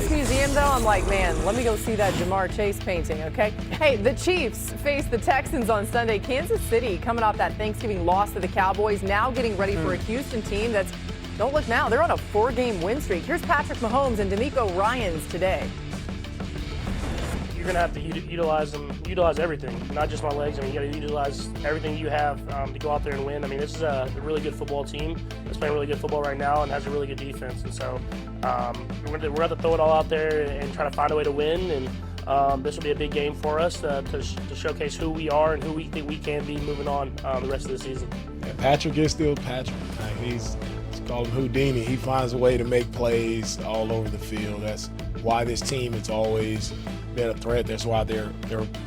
Chase Museum, though, I'm like, man, let me go see that Jamar Chase painting, okay? Hey, the Chiefs face the Texans on Sunday. Kansas City coming off that Thanksgiving loss to the Cowboys, now getting ready for a Houston team that's, don't look now, they're on a 4-game win streak. Here's Patrick Mahomes and D'Amico Ryans today. You're going to have to utilize everything, not just my legs. I mean, you got to utilize everything you have to go out there and win. I mean, this is a really good football team that's playing really good football right now and has a really good defense. And so we're going to have to throw it all out there and try to find a way to win. And this will be a big game for us to showcase who we are and who we think we can be moving on the rest of the season. Yeah, Patrick is still Patrick. He's called him Houdini. He finds a way to make plays all over the field. That's why this team has always been a threat. That's why their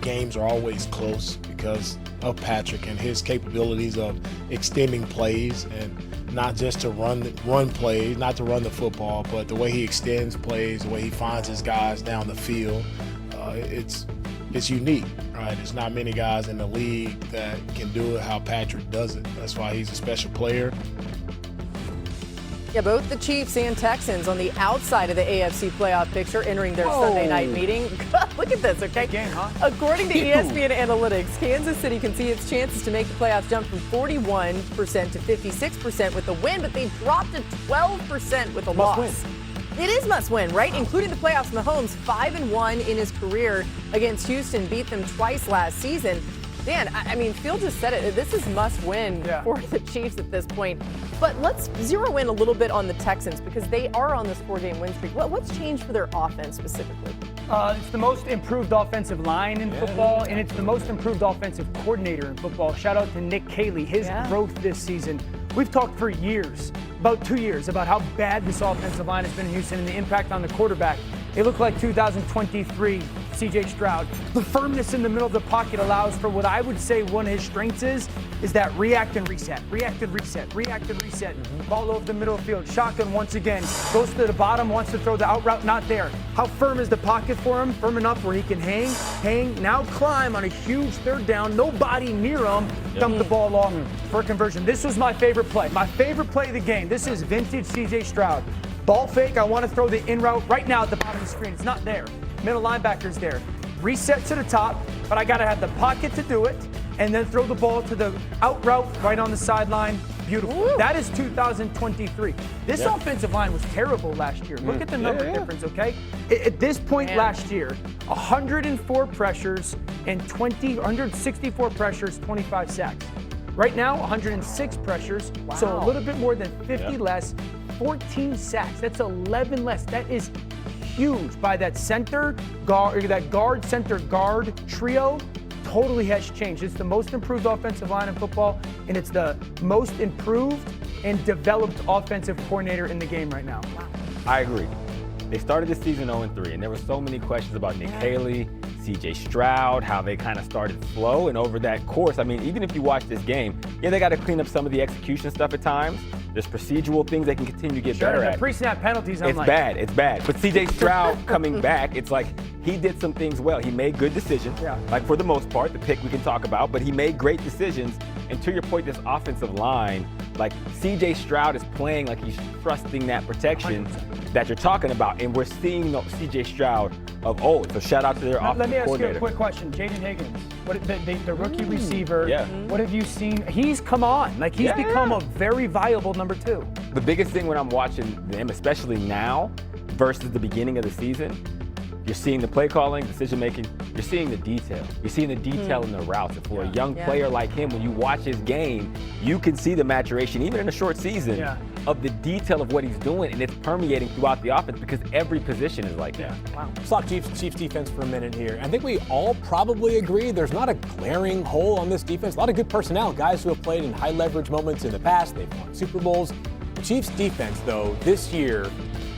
games are always close, because of Patrick and his capabilities of extending plays, and not just to run plays, not to run the football, but the way he extends plays, the way he finds his guys down the field. It's unique, right? There's not many guys in the league that can do it how Patrick does it. That's why he's a special player. Yeah, both the Chiefs and Texans on the outside of the AFC playoff picture entering their Sunday night meeting. Look at this, okay? Game, huh? According to ESPN Analytics, Kansas City can see its chances to make the playoffs jump from 41% to 56% with a win, but they dropped to 12% with a loss. It is must win, right? Including the playoffs. Mahomes 5-1 in his career against Houston, beat them twice last season. Dan, I mean, Phil just said it. This is must win for the Chiefs at this point. But let's zero in a little bit on the Texans, because they are on this 4-game win streak. What's changed for their offense specifically? It's the most improved offensive line in football, and it's the most improved offensive coordinator in football. Shout out to Nick Caley, his growth this season. We've talked for years, about 2 years, about how bad this offensive line has been in Houston and the impact on the quarterback. It looked like 2023 CJ Stroud. The firmness in the middle of the pocket allows for what I would say one of his strengths is that react and reset, react and reset, react and reset. Ball over the middle of the field. Shotgun once again. Goes to the bottom, wants to throw the out route, not there. How firm is the pocket for him? Firm enough where he can hang, now climb on a huge third down. Nobody near him. Dump the ball off for a conversion. This was my favorite play. My favorite play of the game. This is vintage CJ Stroud. Ball fake, I want to throw the in route right now at the bottom of the screen. It's not there. Middle linebacker's there. Reset to the top, but I got to have the pocket to do it, and then throw the ball to the out route right on the sideline. Beautiful. Woo. That is 2023. This offensive line was terrible last year. Look at the number difference, okay? At this point last year, 104 pressures and 164 pressures, 25 sacks. Right now, 106 pressers, so a little bit more than 50 less. 14 sacks. That's 11 less. That is huge by that center guard, that guard center guard trio. Totally has changed. It's the most improved offensive line in football, and it's the most improved and developed offensive coordinator in the game right now. Wow. I agree. They started the season 0-3, and there were so many questions about Nick Caley, CJ Stroud, how they kind of started slow, and over that course, I mean, even if you watch this game, they got to clean up some of the execution stuff at times. There's procedural things they can continue to get better at. The pre-snap penalties, it's bad. But CJ Stroud coming back, it's like he did some things well. He made good decisions, like for the most part, the pick we can talk about, but he made great decisions. And to your point, this offensive line, like CJ Stroud is playing like he's trusting that protection 100%. That you're talking about, and we're seeing the CJ Stroud of old. So shout out to their offensive coordinator. Let me ask you a quick question. Jayden Higgins, the rookie receiver, what have you seen? He's come on. Like, he's become a very viable number 2. The biggest thing when I'm watching them, especially now versus the beginning of the season, you're seeing the play calling, decision making, you're seeing the detail. You're seeing the detail in the routes. And for a young player like him, when you watch his game, you can see the maturation, even in a short season, of the detail of what he's doing, and it's permeating throughout the offense because every position is like that. Wow. Let's talk Chiefs defense for a minute here. I think we all probably agree there's not a glaring hole on this defense. A lot of good personnel, guys who have played in high leverage moments in the past. They've won Super Bowls. The Chiefs defense, though, this year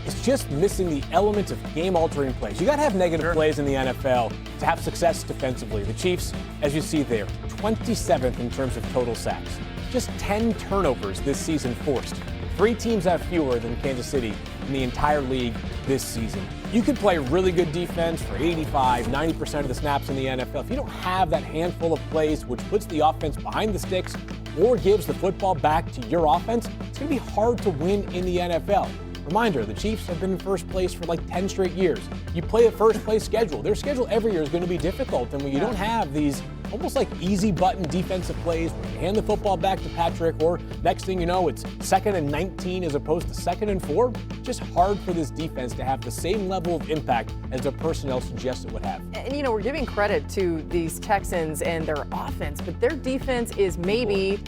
is just missing the element of game-altering plays. You got to have negative plays in the NFL to have success defensively. The Chiefs, as you see there, 27th in terms of total sacks. Just 10 turnovers this season forced. 3 teams have fewer than Kansas City in the entire league this season. You could play really good defense for 85, 90% of the snaps in the NFL. If you don't have that handful of plays which puts the offense behind the sticks or gives the football back to your offense, it's going to be hard to win in the NFL. Reminder, the Chiefs have been in first place for like 10 straight years. You play a first place schedule. Their schedule every year is going to be difficult. And when you don't have these almost like easy button defensive plays where you hand the football back to Patrick, or next thing you know, it's 2nd and 19 as opposed to 2nd and 4. Just hard for this defense to have the same level of impact as their personnel suggests it would have. And, we're giving credit to these Texans and their offense, but their defense is maybe,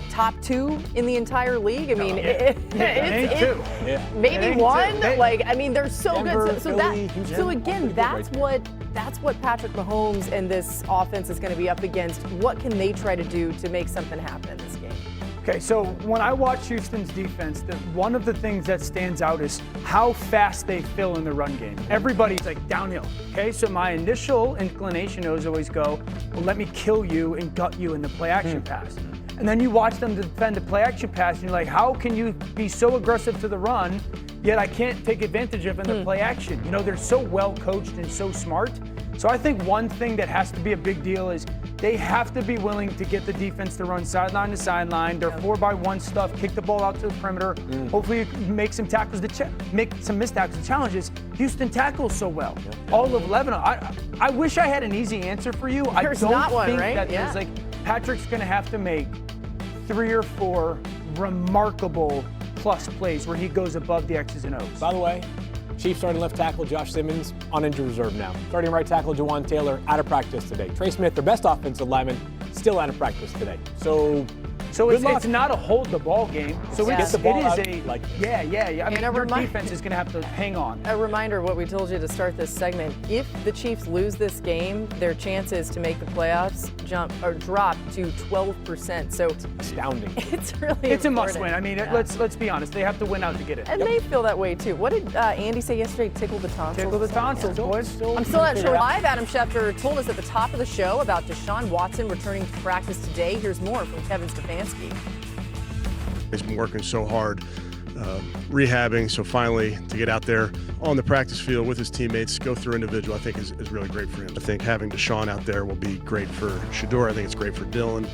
top 2 in the entire league? I mean, maybe one? They're so Denver, good. So again, that's what Patrick Mahomes and this offense is going to be up against. What can they try to do to make something happen in this game? Okay, so when I watch Houston's defense, one of the things that stands out is how fast they fill in the run game. Everybody's downhill, okay? So my initial inclination is always go, well, let me kill you and gut you in the play action pass. And then you watch them defend the play action pass, and you're like, how can you be so aggressive to the run, yet I can't take advantage of in the play action? They're so well coached and so smart. So I think one thing that has to be a big deal is they have to be willing to get the defense to run sideline to sideline. Their 4x1 stuff, kick the ball out to the perimeter. Hopefully make some tackles make some missed tackles. The challenge is Houston tackles so well. All of Lebanon. I wish I had an easy answer for you. There's I don't not one, think right? that there's Patrick's going to have to make 3 or 4 remarkable plus plays where he goes above the X's and O's. By the way, Chiefs starting left tackle Josh Simmons on injured reserve now. Starting right tackle Jawan Taylor out of practice today. Trey Smith, their best offensive lineman, still out of practice today. So it's not a hold the ball game. So get the ball out, I mean, your defense is going to have to hang on. A reminder of what we told you to start this segment. If the Chiefs lose this game, their chances to make the playoffs drop to 12%. So it's astounding. It's really it's important. A must win. I mean, let's be honest. They have to win out to get it. And they feel that way too. What did Andy say yesterday? Tickle the tonsils. Tickle the tonsils, boys. I'm still not sure. Live, Adam Schefter told us at the top of the show about Deshaun Watson returning to practice today. Here's more from Kevin Stefanski. He's been working so hard, rehabbing, so finally to get out there on the practice field with his teammates, go through individual, I think is really great for him. I think having Deshaun out there will be great for Shedeur. I think it's great for Dylan.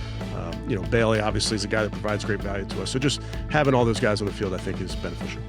Bailey obviously is a guy that provides great value to us. So just having all those guys on the field I think is beneficial.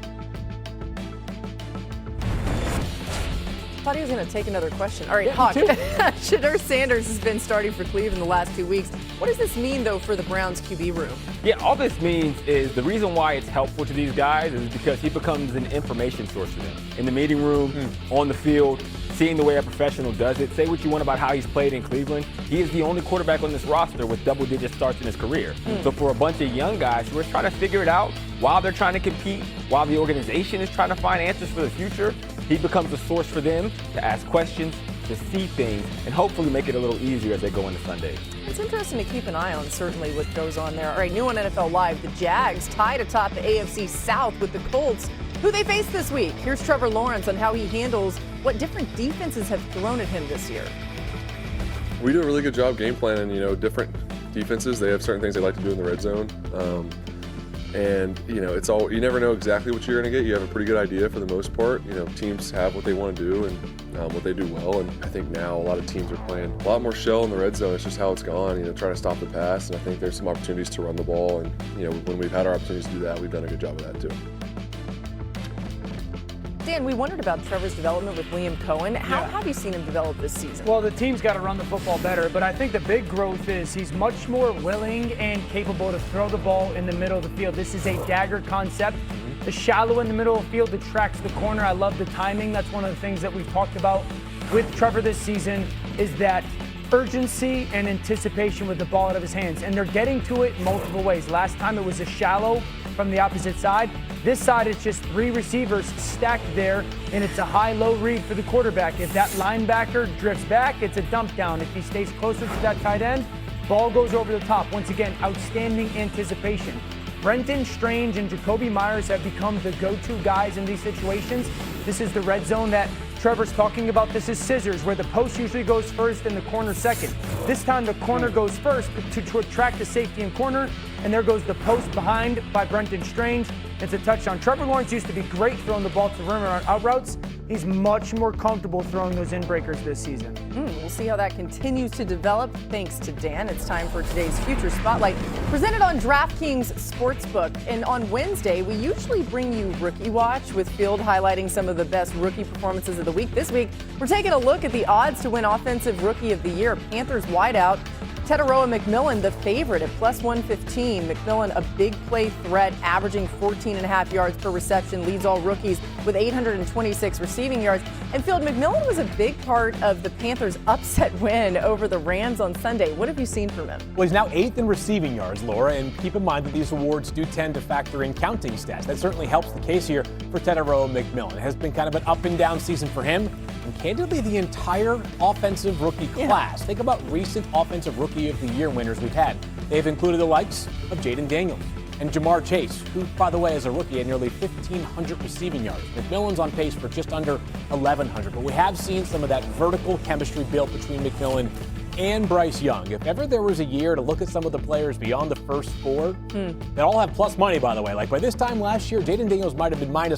I thought he was going to take another question. All right, Hawk. Shedeur Sanders has been starting for Cleveland the last 2 weeks. What does this mean, though, for the Browns QB room? Yeah, all this means is the reason why it's helpful to these guys is because he becomes an information source for them. In the meeting room, on the field, seeing the way a professional does it. Say what you want about how he's played in Cleveland. He is the only quarterback on this roster with double-digit starts in his career. So for a bunch of young guys who are trying to figure it out while they're trying to compete, while the organization is trying to find answers for the future, he becomes a source for them to ask questions, to see things, and hopefully make it a little easier as they go into Sundays. It's interesting to keep an eye on, certainly, what goes on there. All right, new on NFL Live, the Jags tied atop the AFC South with the Colts, who they face this week. Here's Trevor Lawrence on how he handles what different defenses have thrown at him this year. We do a really good job game planning, different defenses. They have certain things they like to do in the red zone. It's all, you never know exactly what you're going to get. You have a pretty good idea for the most part. Teams have what they want to do and what they do well. And I think now a lot of teams are playing a lot more shell in the red zone. It's just how it's gone, trying to stop the pass. And I think there's some opportunities to run the ball. And, when we've had our opportunities to do that, we've done a good job of that too. Dan, we wondered about Trevor's development with Liam Cohen. How have you seen him develop this season? Well, the team's got to run the football better, but I think the big growth is he's much more willing and capable to throw the ball in the middle of the field. This is a dagger concept. The shallow in the middle of the field attracts the corner. I love the timing. That's one of the things that we've talked about with Trevor this season is that urgency and anticipation with the ball out of his hands. And they're getting to it multiple ways. Last time it was a shallow from the opposite side. This side, it's just 3 receivers stacked there, and it's a high-low read for the quarterback. If that linebacker drifts back, it's a dump down. If he stays closer to that tight end, ball goes over the top. Once again, outstanding anticipation. Brenton Strange and Jacoby Myers have become the go-to guys in these situations. This is the red zone that Trevor's talking about. This is scissors, where the post usually goes first and the corner second. This time the corner goes first to attract the safety and corner, and there goes the post behind by Brenton Strange. It's a touchdown. Trevor Lawrence used to be great throwing the ball to the rim on out routes, He's much more comfortable throwing those in-breakers this season. We'll see how that continues to develop. Thanks to Dan. It's time for today's Future Spotlight, presented on DraftKings Sportsbook. And on Wednesday, we usually bring you Rookie Watch, with Field highlighting some of the best rookie performances of the week. This week, we're taking a look at the odds to win Offensive Rookie of the Year. Panthers wideout Teteroa McMillan, the favorite at plus 115. McMillan, a big play threat, averaging 14.5 yards per reception, leads all rookies with 826 receiving yards. And Field, McMillan was a big part of the Panthers' upset win over the Rams on Sunday. What have you seen from him? Well, he's now 8th in receiving yards, Laura, and keep in mind that these awards do tend to factor in counting stats. That certainly helps the case here for Teteroa McMillan. It has been kind of an up and down season for him, and candidly, the entire offensive rookie class. Think about recent offensive rookie of the year winners we've had. They've included the likes of Jayden and Jamar Chase, who, by the way, as a rookie, had nearly 1,500 receiving yards. McMillan's on pace for just under 1,100, but we have seen some of that vertical chemistry built between McMillan and Bryce Young. If ever there was a year to look at some of the players beyond the first four, they all have plus money, by the way. Like by this time last year, Jayden might have been minus